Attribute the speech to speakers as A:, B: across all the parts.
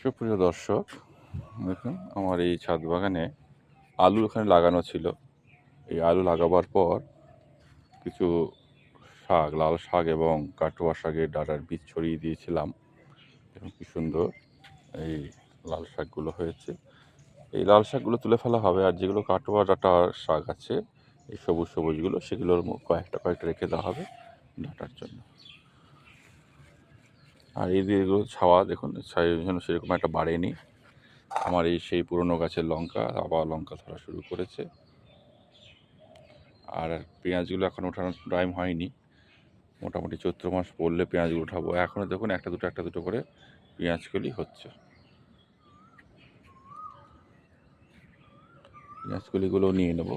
A: সুপ্রিয় দর্শক, দেখুন আমার এই ছাদ বাগানে আলু এখানে লাগানো ছিল। এই আলু লাগাবার পর কিছু শাক, লাল শাক এবং কাটোয়া শাকের ডাঁটার বীজ ছড়িয়ে দিয়েছিলাম। দেখুন কি সুন্দর এই লাল শাকগুলো হয়েছে। এই লাল শাকগুলো তুলে ফেলা হবে, আর যেগুলো কাটোয়া ডাঁটার শাক আছে এই সবুজ সবুজগুলো, সেগুলোর কয়েকটা রেখে দেওয়া হবে ডাঁটার জন্য। আর এই দিকগুলো ছাওয়া দেখুন, ছায়ের জন্য সেরকম একটা বাড়েনি। আমার এই সেই পুরনো গাছের লঙ্কা আবার লঙ্কা ধরা শুরু করেছে। আর পেঁয়াজগুলো এখন ওঠানোর টাইম হয়নি, মোটামুটি চৈত্র মাস পড়লে পেঁয়াজগুলো উঠাবো। এখনও দেখুন একটা দুটো করে পেঁয়াজকলি হচ্ছে। পেঁয়াজকলিগুলোও নিয়ে নেব।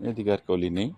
A: এদিকে আর কলি নেই।